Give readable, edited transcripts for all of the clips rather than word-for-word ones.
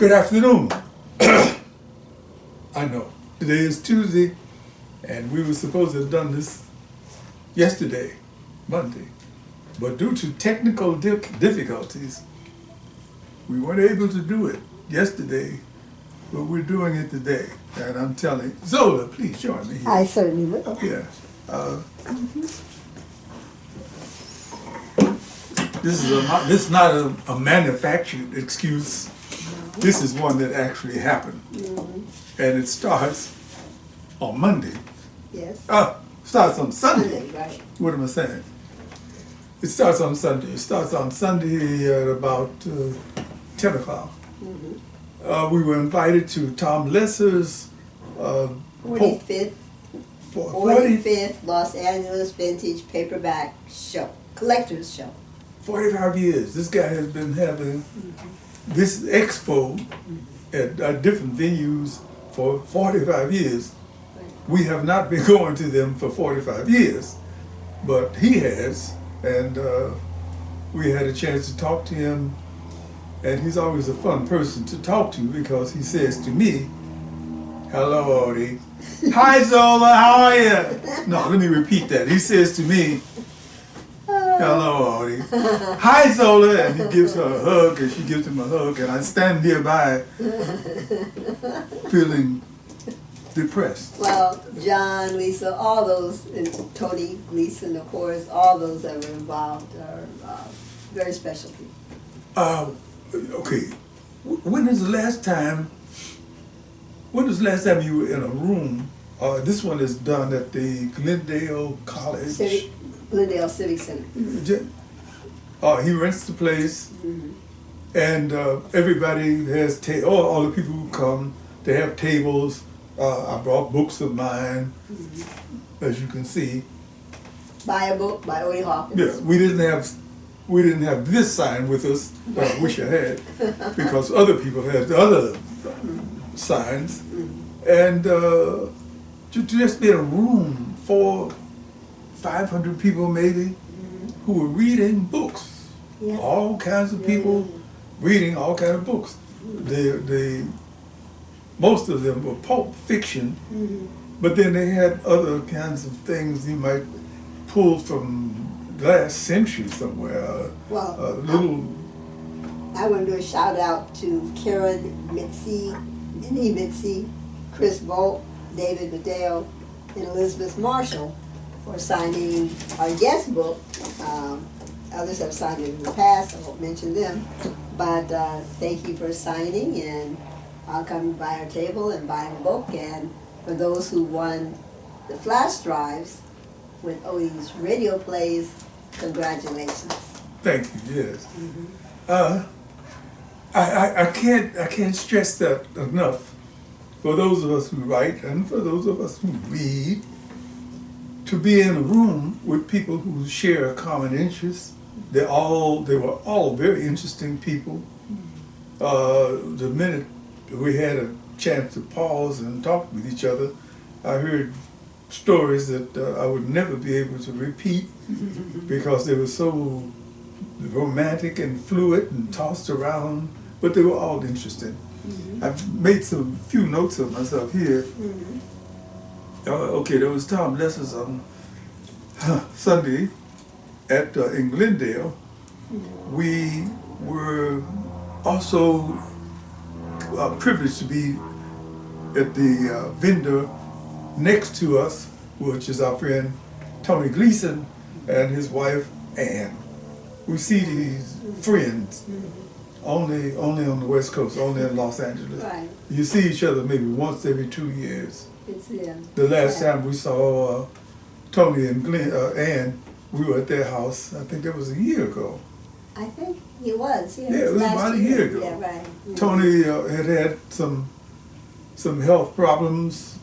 Good afternoon. I know, today is Tuesday, and we were supposed to have done this yesterday, Monday, but due to technical difficulties, we weren't able to do it yesterday, but we're doing it today. And I'm telling Zola, please join me here. I certainly will. Yeah. This is not a manufactured excuse. This is one that actually happened. And it starts on Monday. Yes. Starts on Sunday. Right. What am I saying? It starts on Sunday. It starts on Sunday at about 10 o'clock. We were invited to Tom Lesser's 45th Los Angeles Vintage Paperback Show, Collector's Show. 45 years. This guy has been having this expo at different venues for 45 years. We have not been going to them for 45 years, but he has, and we had a chance to talk to him, and he's always a fun person to talk to because he says to me, "Hello, Odie." "Hi, Zola, how are you?" No, let me repeat that. He says to me, "Hello, Odie." "Hi, Zola," and he gives her a hug, and she gives him a hug, and I stand nearby feeling depressed. Well, John, Lisa, all those, and Tony Gleason, of course, all those that were involved are very special people. Okay, when was the last time you were in a room? This one is done at the Glendale College. Glendale Civic Center. He rents the place, and everybody has all the people who come, they have tables. I brought books of mine, as you can see. Buy a book by Odie Hawkins. Yeah, we didn't have this sign with us. I wish I had, because other people had the other signs, and to just be in a room for 500 people maybe, who were reading books. Yeah. All kinds of people reading all kinds of books. Most of them were pulp fiction, but then they had other kinds of things you might pull from last century somewhere. I want to do a shout out to Karen Mitzi, Minnie Mitzi, Chris Volt, David Medale, and Elizabeth Marshall for signing our guest book. Others have signed it in the past, I won't mention them, but thank you for signing, and I'll come by our table and buy a book. And for those who won the flash drives with Odie's radio plays, congratulations. Thank you. Yes. I can't stress that enough. For those of us who write and for those of us who read, to be in a room with people who share a common interest. They were all very interesting people. The minute we had a chance to pause and talk with each other, I heard stories that I would never be able to repeat because they were so romantic and fluid and tossed around, but they were all interesting. I've made some few notes of myself here. Okay, there was Tom Lesser's on Sunday in Glendale. We were also privileged to be at the vendor next to us, which is our friend Tony Gleason and his wife Ann. We see these friends only on the West Coast, only in Los Angeles. Right. You see each other maybe once every 2 years. Yeah. The last time we saw Tony and Ann, we were at their house. I think that was a year ago. I think it was. Yeah, it was about a year ago. Yeah, right. Tony had some health problems,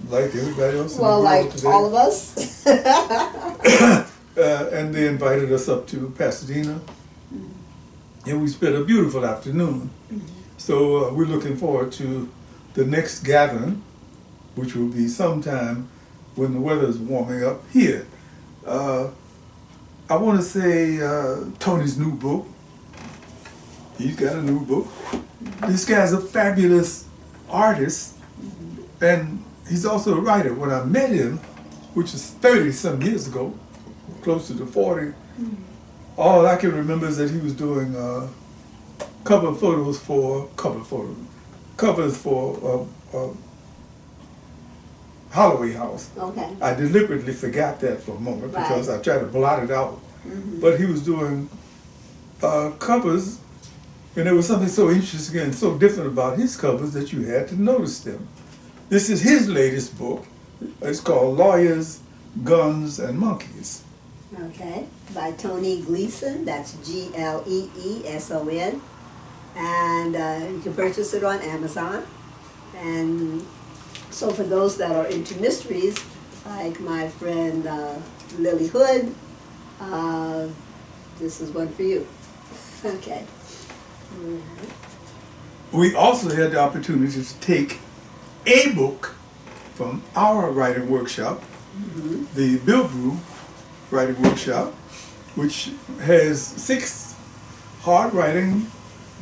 like everybody else. Well, like today. all of us. And they invited us up to Pasadena, and we spent a beautiful afternoon. So we're looking forward to the next gathering, which will be sometime when the weather is warming up here. I want to say Tony's new book. He's got a new book. this guy's a fabulous artist, and he's also a writer. When I met him, which is 30-some years ago, closer to 40, all I can remember is that he was doing covers for Holloway House. Okay. I deliberately forgot that for a moment because I tried to blot it out. But he was doing covers, and there was something so interesting and so different about his covers that you had to notice them. This is his latest book. It's called Lawyers, Guns, and Monkeys. Okay, by Tony Gleason, that's Gleeson, and you can purchase it on Amazon. And so for those that are into mysteries, like my friend Lily Hood, this is one for you. Okay. We also had the opportunity to take a book from our writing workshop, the Bilbrew Writers Workshop, which has 6 hard writing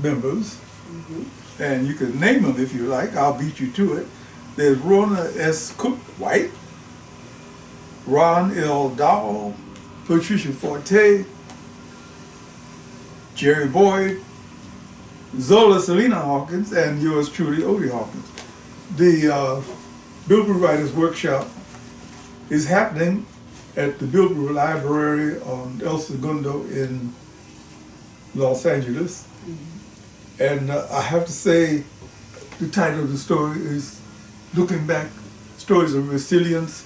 members, and you can name them if you like. I'll beat you to it. There's Rona S. White, Ron L. Dowell, Patricia Forté, Jerry Boyd, Zola Salena-Hawkins, and yours truly, Odie Hawkins. The Bilbrew Writers Workshop is happening at the Bilbrew Library on El Segundo in Los Angeles. And I have to say, the title of the story is Looking Back, Stories of Resilience.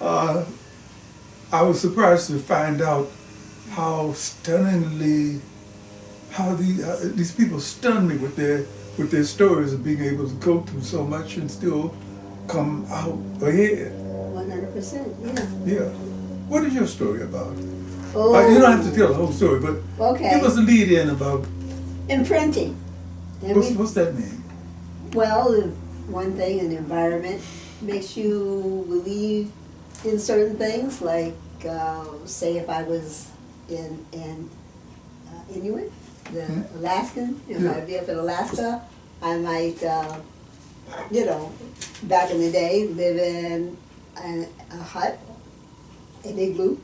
I was surprised to find out how stunningly, how these people stunned me with their stories of being able to go through so much and still come out ahead. 100%, yeah. Yeah. What is your story about? Oh. You don't have to tell the whole story, but give us a lead in about imprinting. What's that mean? Well, one thing, an environment makes you believe in certain things, like say if I was in Inuit, the Alaskan, if I'd be up in Alaska, I might, you know, back in the day, live in a hut, an igloo,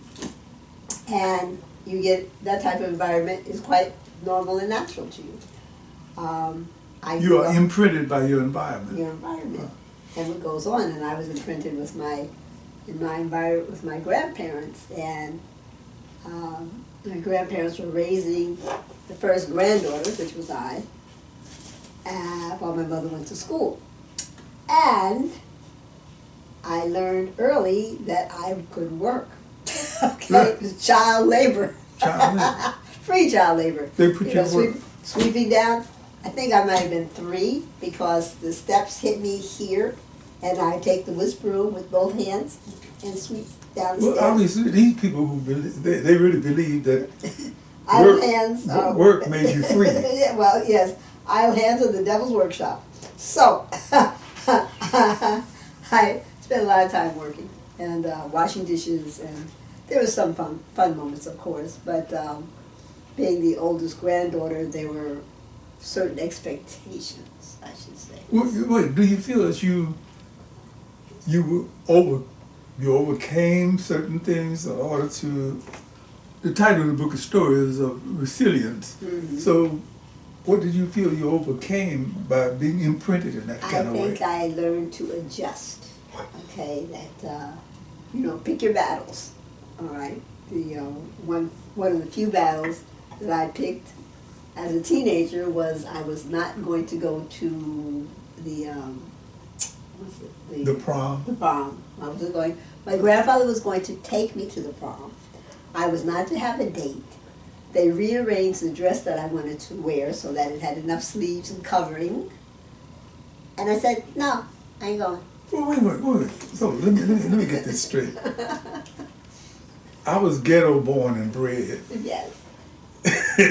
and you get that type of environment is quite normal and natural to you. You are imprinted by your environment. Your environment, and what goes on. And I was imprinted with my environment with my grandparents, and my grandparents were raising the first granddaughter, which was I, while my mother went to school, and I learned early that I could work. Okay, it was child labor. Child labor. Free child labor. They put you to work. Sweeping down. I think I might have been 3 because the steps hit me here, and I take the whisk broom with both hands and sweep down the stairs. Well, obviously, these people who believe, they really believe that work made you free. Yeah, well, yes, idle hands are the devil's workshop. So I spent a lot of time working and washing dishes, and there was some fun moments, of course, but being the oldest granddaughter, there were certain expectations, I should say. Wait, do you feel that you overcame certain things in order to? The title of the book is Stories of Resilience. So, what did you feel you overcame by being imprinted in that kind of way? I think I learned to adjust. Okay, that you know, pick your battles. All right, the one of the few battles that I picked as a teenager was I was not going to go to the prom. The prom. I was going. My grandfather was going to take me to the prom. I was not to have a date. They rearranged the dress that I wanted to wear so that it had enough sleeves and covering. And I said, no, I ain't going. Well, wait. So let me get this straight. I was ghetto born and bred. Yes.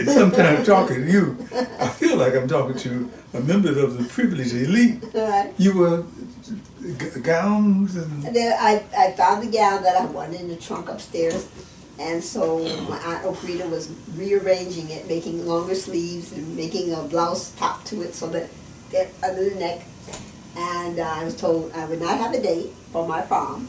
Sometimes talking to you, I feel like I'm talking to a member of the privileged elite. Right. You were gowns and... And then I found the gown that I wanted in the trunk upstairs, And so my Aunt Okrita was rearranging it, making longer sleeves and making a blouse top to it so that under the neck. And I was told I would not have a date for my prom,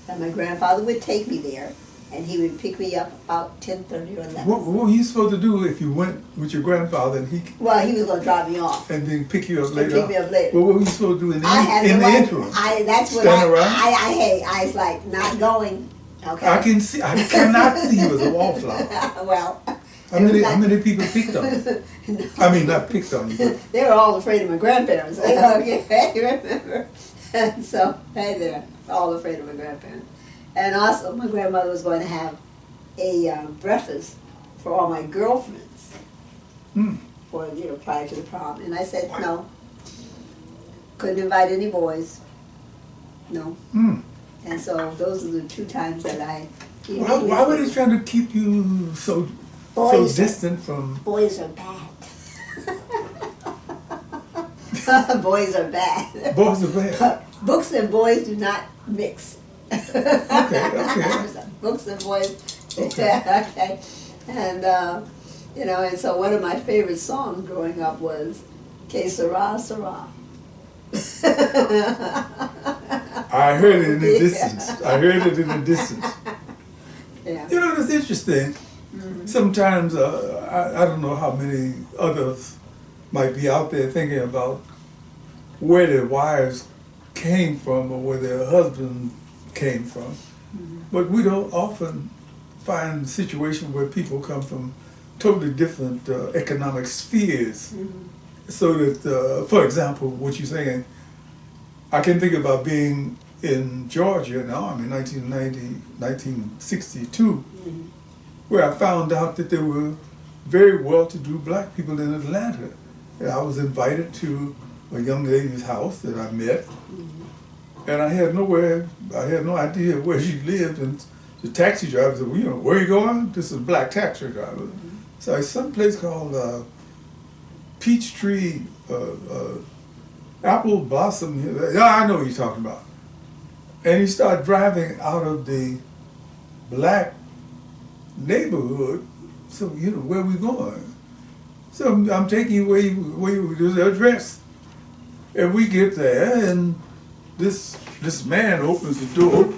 that my grandfather would take me there, and he would pick me up about 10:30 or 11. What were you supposed to do if you went with your grandfather and he Well, he was going to drop me off. and then pick you up And later? pick me up later. What were you supposed to do in the, I had in no the idea. interim? That's what Stand around? I was like, not going. Okay. I cannot see you as a wallflower. Well, How many people picked on you? no. I mean, not picked on you, but They were all afraid of my grandparents. Okay, remember? And so, hey there, all afraid of my grandparents. And also, my grandmother was going to have a breakfast for all my girlfriends for, prior to the prom. And I said no. Couldn't invite any boys. No. And so those are the 2 times that I... why were they trying to keep you so distant from... Boys are bad. Boys are bad. Boys are bad. Books and boys do not mix. Okay. Books and boys. Okay. Okay. And, and so one of my favorite songs growing up was Que Sera, Sera. I heard it in the distance. Yeah. You know, it's interesting. Sometimes, I don't know how many others might be out there thinking about where their wives came from or where their husband came from. But we don't often find situations where people come from totally different economic spheres. So that, for example, what you're saying, I can think about being in Georgia in the Army in 1962, where I found out that there were very well-to-do black people in Atlanta. And I was invited to a young lady's house that I met, and I had no idea where she lived, and the taxi driver said, well, where are you going? This is a black taxi driver. So it's some place called Peachtree, Apple Blossom. Yeah, I know what you're talking about. And he started driving out of the black neighborhood. So, where are we going? So I'm taking you where you do the address. And we get there, and this man opens the door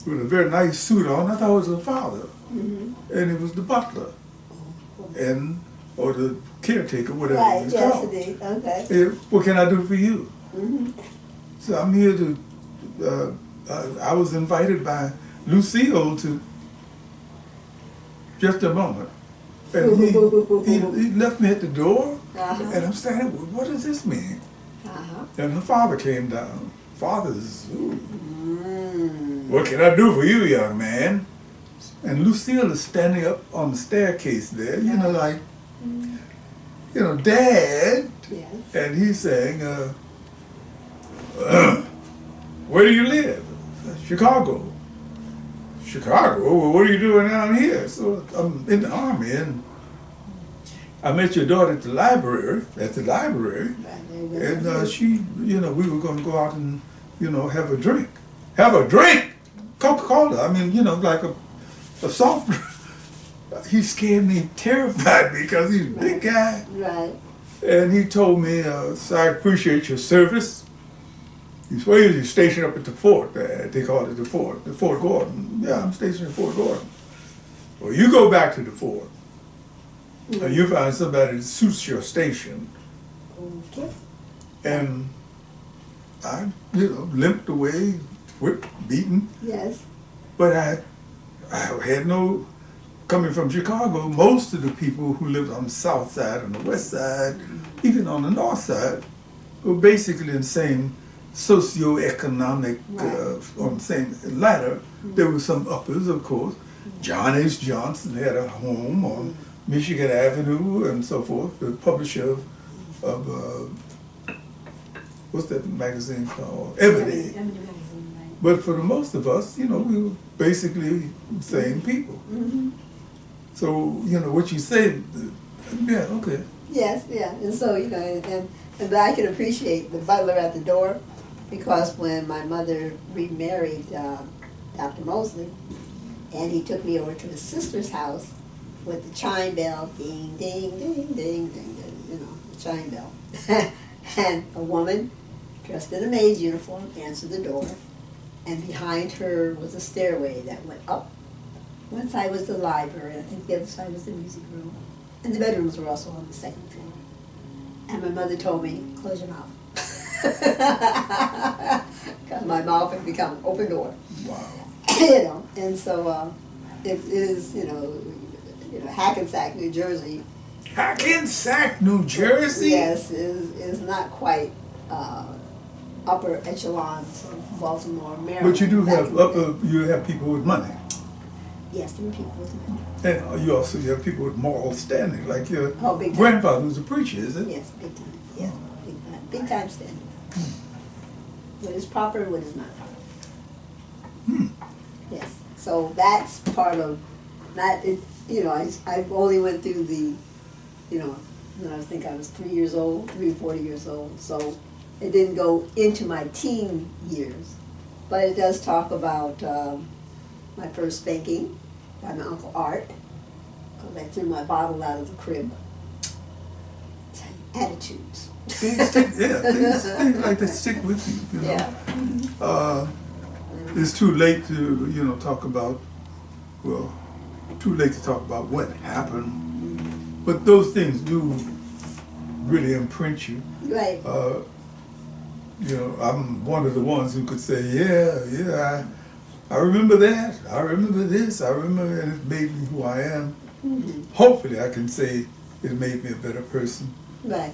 with a very nice suit on. I thought it was the father. And it was the butler. Or the caretaker, whatever it's called. Yes, okay. What can I do for you? So I'm here to, I was invited by Lucille to, just a moment. And he left me at the door, and I'm standing, well, what does this mean? And her father came down. Father's, what can I do for you, young man? And Lucille is standing up on the staircase there, like, Dad. Yes. And he's saying, where do you live? Chicago. Chicago? Well, what are you doing down here? So I'm in the Army, and I met your daughter at the library, and she, we were going to go out and, have a drink. Have a drink? Coca-Cola. I mean, like a soft drink. He scared me, terrified me, because he's a big guy. Right. And he told me, so I appreciate your service. He said, well, you're stationed up at the fort. They called it the Fort Gordon. Yeah, I'm stationed at Fort Gordon. Well, you go back to the fort, and you find somebody that suits your station. Okay. And I, limped away, whipped, beaten. Yes. But I had no, coming from Chicago, most of the people who lived on the south side and the west side, even on the north side, were basically in the same socioeconomic, on the same ladder. There were some uppers, of course. John H. Johnson had a home on Michigan Avenue and so forth, the publisher of what's that magazine called? Ebony. But for the most of us, we were basically the same people. So, what you say, yeah, okay. Yes, yeah. And so, and I can appreciate the butler at the door, because when my mother remarried Dr. Mosley, And he took me over to his sister's house with the chime bell, ding, ding, ding, ding, ding, ding, you know, the chime bell. And a woman dressed in a maid's uniform answered the door, and behind her was a stairway that went up. One side was the library, and I think the other side was the music room. And the bedrooms were also on the second floor. And my mother told me, close your mouth. Because my mouth had become an open door. Wow. You know, and so it is, you know, Hackensack, New Jersey. Hackensack, New Jersey? Yes, is not quite upper echelons of Baltimore, Maryland. But you do have you have people with money. Yes, there were people with money. And you also have people with moral standing, like your big time. grandfather who's a preacher, is it? Yes, big time. Yes, big time standing. What is proper and what is not proper. Yes, so that's part of that. You know, I only went through the, you know, when I think I was 3 years old, 3 or 4 years old. So it didn't go into my teen years, but it does talk about my first spanking by my Uncle Art, because I threw my bottle out of the crib. Attitudes. Things like that stick with you, you know. Yeah. It's too late to, you know, talk about, well, too late to talk about what happened, but those things do really imprint you. Right. You know, I'm one of the ones who could say, yeah, I remember that, I remember this, I remember, and it made me who I am. Hopefully I can say it made me a better person. Right.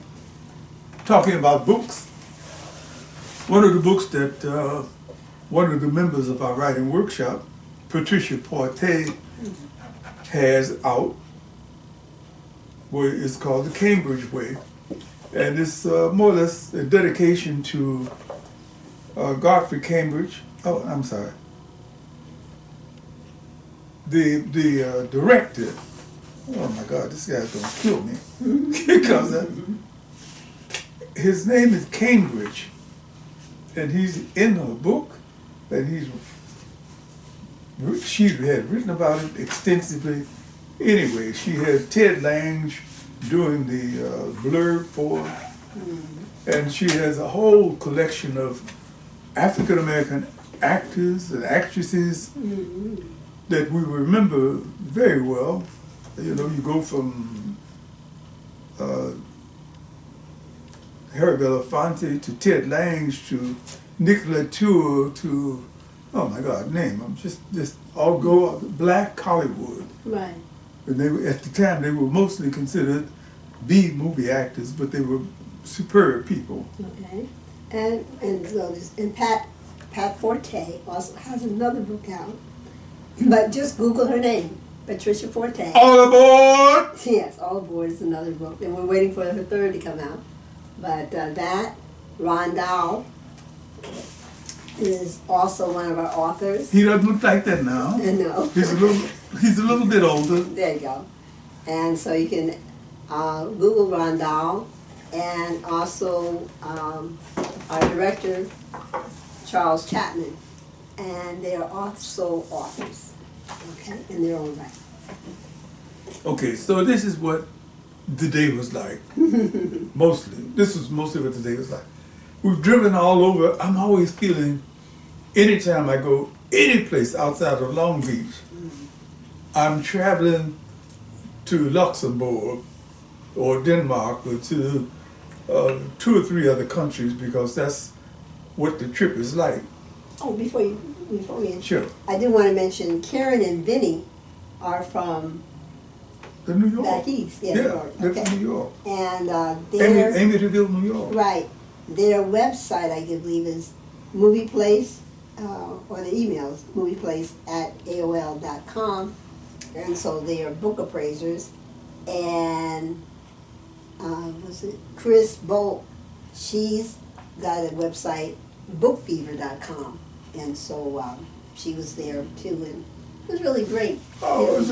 Talking about books, one of the books that one of the members of our writing workshop, Patricia Forté, has out, it's called The Cambridge Way. And it's more or less a dedication to Godfrey Cambridge. Oh, I'm sorry. The director. Oh my God, this guy's gonna kill me because his name is Cambridge, and he's in her book, and she had written about it extensively. Anyway, she had Ted Lange doing the blurb for it, and she has a whole collection of African American actors and actresses that we remember very well. You know, you go from Harry Belafonte to Ted Lange to Nicola Tour to, oh my God, name them, just all go Black Hollywood. Right. And they were, at the time, they were mostly considered B movie actors, but they were superb people. Okay. And Pat Forté also has another book out, but just Google her name, Patricia Forté. All aboard! Yes, All Aboard is another book, and we're waiting for her third to come out. But that, Ron Dowell is also one of our authors. He doesn't look like that now. No. He's a little bit older. There you go. And so you can Google Ron Dowell, and also our director, Charles Chapman, and they are also authors, okay, in their own right. Okay, so this is what the day was like, mostly. This was mostly what the day was like. We've driven all over. I'm always feeling, anytime I go any place outside of Long Beach, I'm traveling to Luxembourg or Denmark or to 2 or 3 other countries, because that's what the trip is like. Oh, before we Sure. I do want to mention Karen and Vinny are from The New York. back east. Yeah, Yeah, New York. they're Okay. from New York. And their Amityville, New York. right, their website, I believe, is Movie Place, or the email is movieplace@aol.com, and so they are book appraisers. And was it Chris Bolt? She's got a website, bookfever.com, and so she was there too, and it was really great. Oh, it was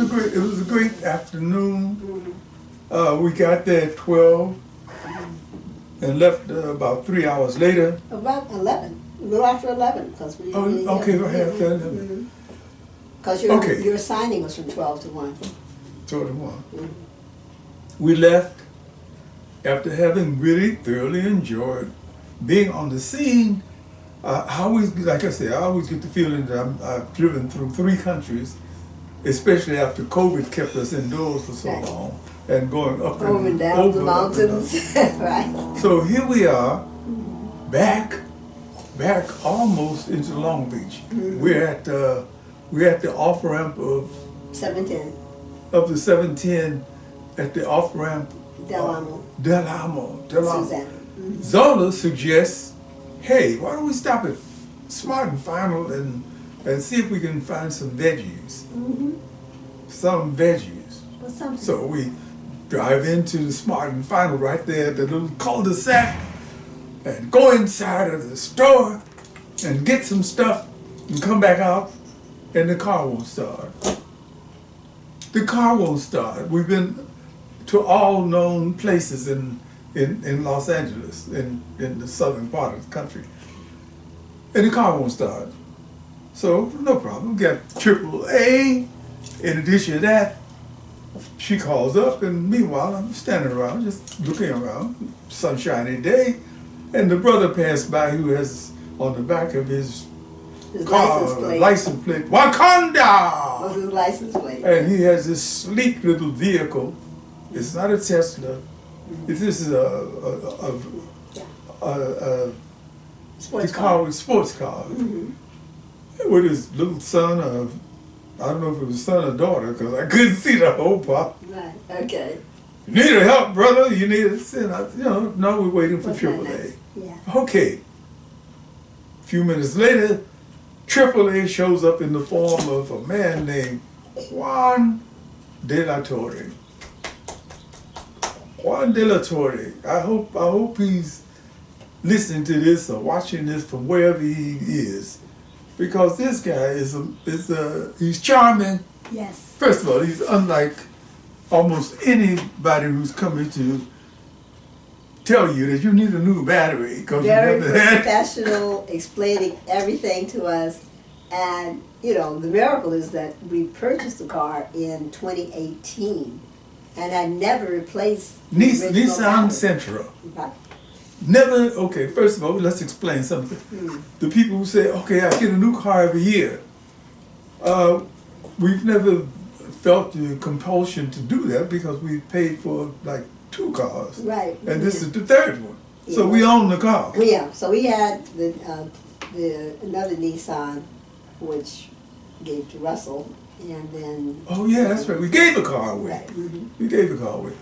a great afternoon. We got there at 12 and left about 3 hours later. About 11, a little after 11, because we. Oh, okay, go ahead. Because Okay. your signing was from 12 to 1. 12 to 1. Mhm. We left after having really thoroughly enjoyed being on the scene. I always, like I said, I always get the feeling that I've driven through 3 countries, especially after COVID kept us indoors for so Right. long and going up Over and down the up and mountains. Right. So here we are, back almost into Long Beach. Mhm. We're at the off ramp of 710. the 710 at the off ramp. Del Amo. Amo. Susanna. Mhm. Zola suggests, hey, why don't we stop at Smart and Final and see if we can find some veggies. Mhm. Some veggies. Well, something. So we drive into the Smart and Final right there at the little cul-de-sac and go inside of the store and get some stuff and come back out and the car won't start. The car won't start. We've been to all known places in Los Angeles, in the southern part of the country. And the car won't start. So, no problem. We got AAA. In addition to that, she calls up, and meanwhile, I'm standing around, just looking around, sunshiny day, and the brother passed by who has on the back of his car license plate, Wakanda! Was his license plate. And he has this sleek little vehicle. It's not a Tesla. This is a Sports sports car. Mhm. With his little son, I don't know if it was son or daughter, because I couldn't see the whole part. Right. Okay. You need help, brother. You need no, we're waiting for What's that AAA. next? Yeah. Okay. A few minutes later, AAA shows up in the form of a man named Juan de la Torre. Juan de la Torre. I hope he's listening to this or watching this from wherever he is, because this guy he's charming. Yes. First of all, he's unlike almost anybody who's coming to tell you that you need a new battery because you Very never had. professional, explaining everything to us. And, the miracle is that we purchased the car in 2018 and I never replaced the original Nissan battery. Sentra. Right. Never, okay, first of all, let's explain something. The people who say, okay, I get a new car every year, we've never felt the compulsion to do that because we paid for like 2 cars. Right. And this is the 3rd one. So we own the car. Yeah, so we had another Nissan, which gave to Russell, and then... Oh yeah, that's right. We gave a car away. Right. Mm-hmm. We gave a car away.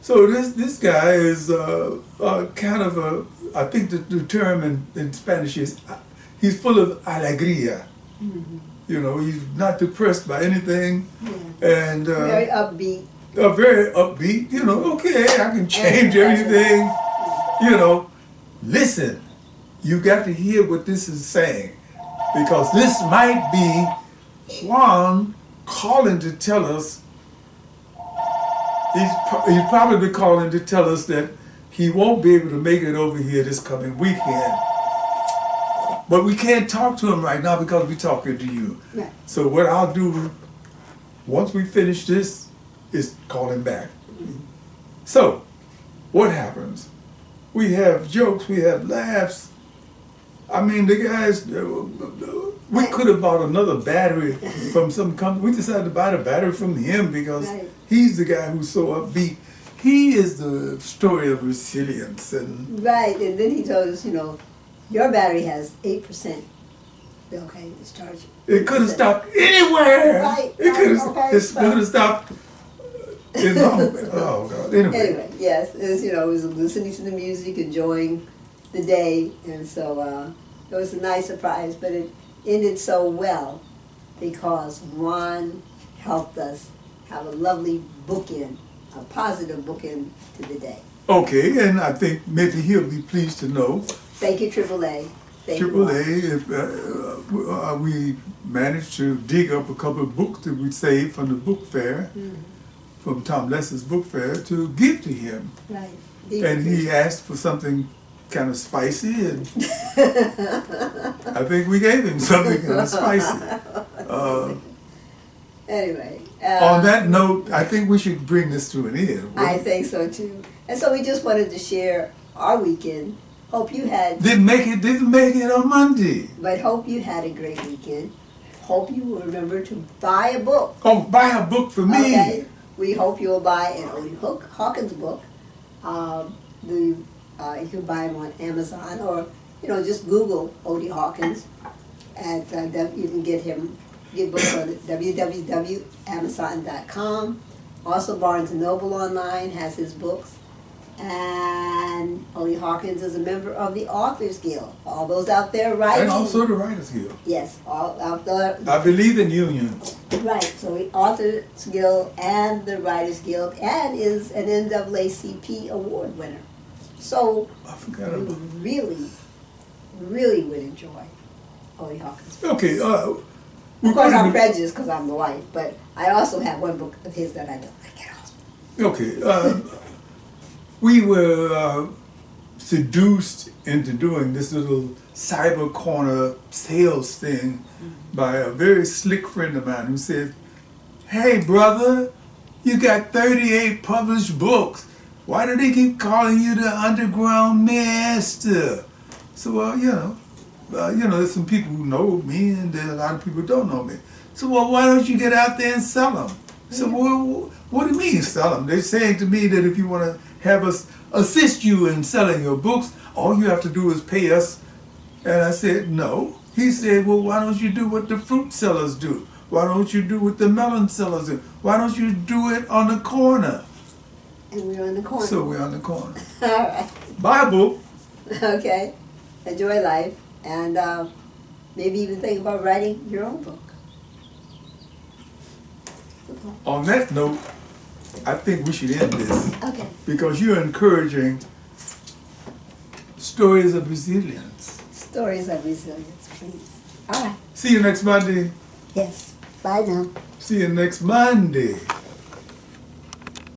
So this guy is kind of I think the term in Spanish is, he's full of alegría. Mm-hmm. He's not depressed by anything. Yeah. And Very upbeat. very upbeat. Okay, I can change everything. Listen, you got to hear what this is saying, because this might be Juan calling to tell us. He's probably calling to tell us that he won't be able to make it over here this coming weekend. But we can't talk to him right now because we're talking to you. Right. So what I'll do, once we finish this, is call him back. So, what happens? We have jokes, we have laughs. I mean, the guys, we could have bought another battery from some company. We decided to buy the battery from him because he's the guy who's so upbeat. He is the story of resilience. Right, and then he told us, your battery has 8%. Okay, it's charging. It could have stopped anywhere. Right. It could have stopped. Oh God. Anyway, yes, it was listening to the music, enjoying the day, and so it was a nice surprise. But it ended so well because Ron helped us have a lovely bookend, a positive bookend to the day. Okay, and I think maybe he'll be pleased to know. Thank you, AAA. AAA, we managed to dig up a couple of books that we saved from the book fair, from Tom Less's book fair, to give to him. Right. And he asked for something kind of spicy, and I think we gave him something kind of spicy. Anyway. On that note, I think we should bring this to an end. I think so too. And so we just wanted to share our weekend. Hope you had. Didn't make it on Monday. But hope you had a great weekend. Hope you will remember to buy a book. Oh, buy a book for me. Okay. We hope you'll buy an Odie Hawkins book. You can buy them on Amazon, or just Google Odie Hawkins, and you can get books on www.amazon.com. Also, Barnes & Noble online has his books. And Odie Hawkins is a member of the Authors Guild. All those out there writing. And also the Writers Guild. Yes, all out there. I believe in unions. Right, so the Authors Guild and the Writers Guild, and is an NAACP award winner. So I forgot you about really, really would enjoy Odie Hawkins. Okay. Of course, I'm prejudiced because I'm the wife, but I also have one book of his that I don't like at all. Okay. We were seduced into doing this little cyber corner sales thing by a very slick friend of mine who said, "Hey brother, you got 38 published books. Why do they keep calling you the underground master?" So there's some people who know me, and then a lot of people don't know me. So why don't you get out there and sell them? So what do you mean sell them? They're saying to me that if you want to have us assist you in selling your books, all you have to do is pay us. And I said, no. He said, well, why don't you do what the fruit sellers do? Why don't you do what the melon sellers do? Why don't you do it on the corner? And we're on the corner. So we're on the corner. All right. Buy a book. Okay. Enjoy life, and maybe even think about writing your own book. On that note, I think we should end this. Okay. Because you're encouraging stories of resilience. Stories of resilience, please. All right. See you next Monday. Yes. Bye now. See you next Monday.